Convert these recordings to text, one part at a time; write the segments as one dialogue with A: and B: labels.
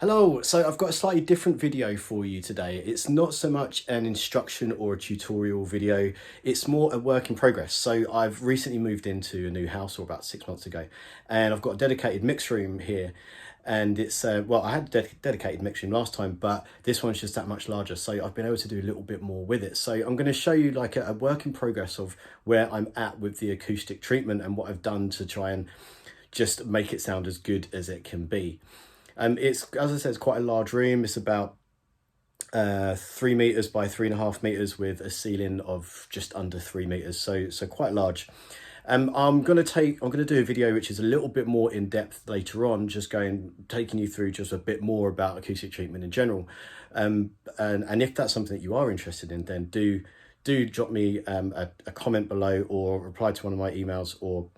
A: Hello, so I've got a slightly different video for you today. It's not so much an instruction or a tutorial video, it's more a work in progress. So I've recently moved into a new house, or about 6 months ago, and I've got a dedicated mix room here. And it's, well, I had a dedicated mix room last time, but this one's just that much larger. So I've been able to do a little bit more with it. So I'm going to show you like a work in progress of where I'm at with the acoustic treatment and what I've done to try and just make it sound as good as it can be. It's, as I said, it's quite a large room. It's about 3 meters by 3.5 meters with a ceiling of just under 3 meters. So quite large. I'm gonna do a video which is a little bit more in depth later on, just taking you through just a bit more about acoustic treatment in general. And if that's something that you are interested in, then do drop me a comment below, or reply to one of my emails, or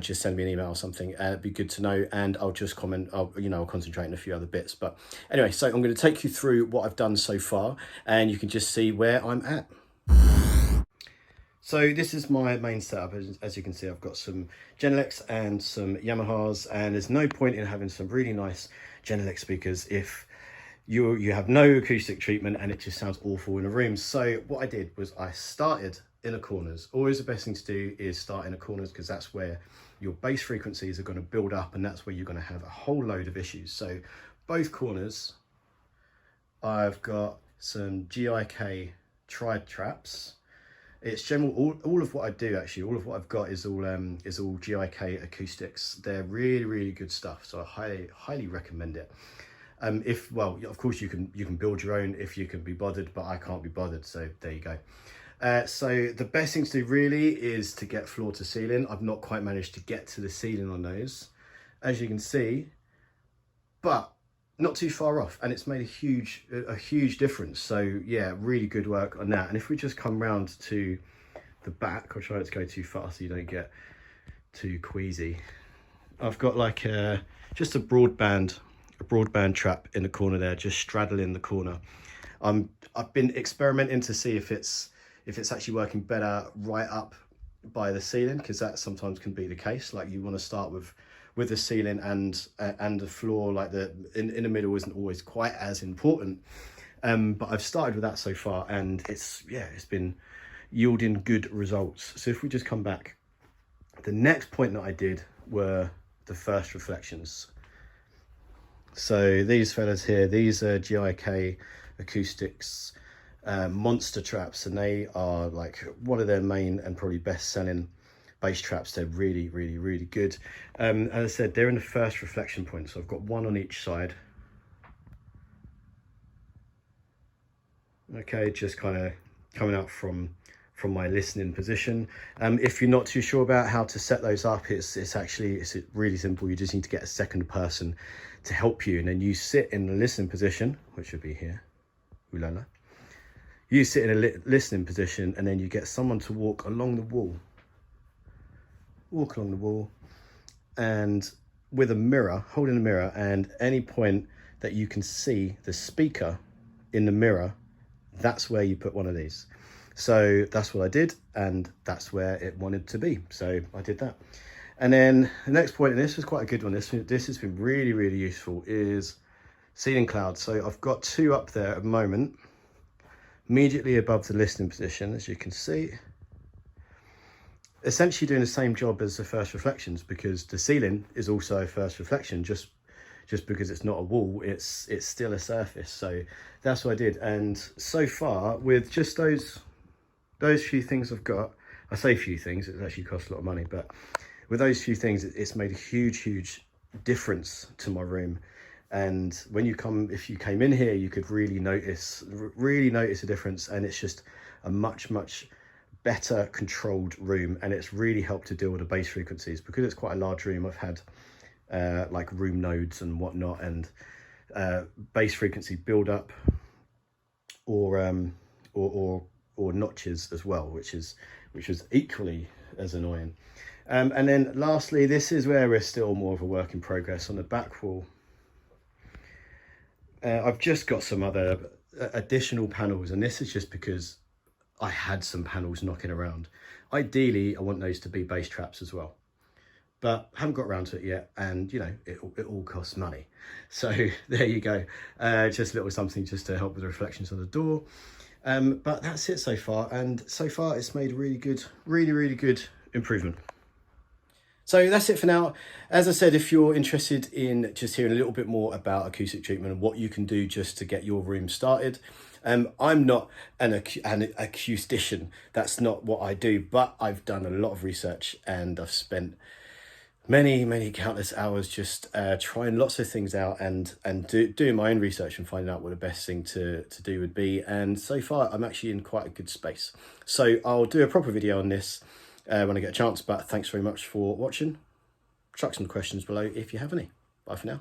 A: just send me an email or something. It'd be good to know, and I'll just comment. I'll concentrate on a few other bits. But anyway, so I'm going to take you through what I've done so far, and you can just see where I'm at. So this is my main setup. As you can see, I've got some Genelecs and some Yamahas, and there's no point in having some really nice Genelec speakers if you have no acoustic treatment and it just sounds awful in a room. So what I did was I started in the corners. Always the best thing to do is start in the corners, because that's where your bass frequencies are going to build up, and that's where you're going to have a whole load of issues. So both corners, I've got some GIK tri-traps. It's general, all of what I do, actually, all of what I've got is all GIK Acoustics. They're really good stuff, so I highly recommend it. Well, of course you can build your own if you can be bothered, but I can't be bothered, so there you go. So the best thing to do really is to get floor to ceiling. I've not quite managed to get to the ceiling on those, as you can see, but not too far off, and it's made a huge difference. So yeah, really good work on that. And if we just come round to the back, I'll try not to go too fast so you don't get too queasy. I've got like just a broadband trap in the corner there, just straddling the corner. I've been experimenting to see if it's actually working better right up by the ceiling, because that sometimes can be the case. Like, you want to start with the ceiling and the floor, like in the middle isn't always quite as important. But I've started with that so far, and it's been yielding good results. So if we just come back, the next point that I did were the first reflections. So these fellas here, these are GIK Acoustics monster traps, and they are like one of their main and probably best selling bass traps. They're really good. As I said, they're in the first reflection point, so I've got one on each side. Okay, just kind of coming out from my listening position. If you're not too sure about how to set those up, it's really simple. You just need to get a second person to help you, and then you sit in the listening position, which would be here. Ooh la la. You sit in a listening position, and then you get someone to walk along the wall, and with a mirror, holding a mirror, and any point that you can see the speaker in the mirror, that's where you put one of these. So that's what I did, and that's where it wanted to be. So I did that. And then the next point, and this was quite a good one, this has been really useful, is ceiling clouds. So I've got two up there at the moment, immediately above the listening position, as you can see. Essentially doing the same job as the first reflections, because the ceiling is also a first reflection. Just because it's not a wall, it's still a surface. So that's what I did. And so far, with just those few things I've got, I say few things, it actually costs a lot of money, but with those few things, it's made a huge difference to my room. And if you came in here, you could really notice a difference, and it's just a much better controlled room, and it's really helped to deal with the bass frequencies. Because it's quite a large room, I've had like room nodes and whatnot, and bass frequency build up, or notches as well, which was equally as annoying. And then lastly, this is where we're still more of a work in progress. On the back wall, I've just got some other additional panels, and this is just because I had some panels knocking around. Ideally, I want those to be bass traps as well. but haven't got around to it yet, and you know, it all costs money. So there you go, just a little something just to help with the reflections on the door. But that's it so far, and so far it's made really good improvement. So that's it for now. As I said, if you're interested in just hearing a little bit more about acoustic treatment and what you can do just to get your room started, I'm not an acoustician. That's not what I do, but I've done a lot of research and I've spent many countless hours just trying lots of things out and doing my own research and finding out what the best thing to do would be. And so far I'm actually in quite a good space. So I'll do a proper video on this when I get a chance, but thanks very much for watching. Chuck some questions below if you have any. Bye for now.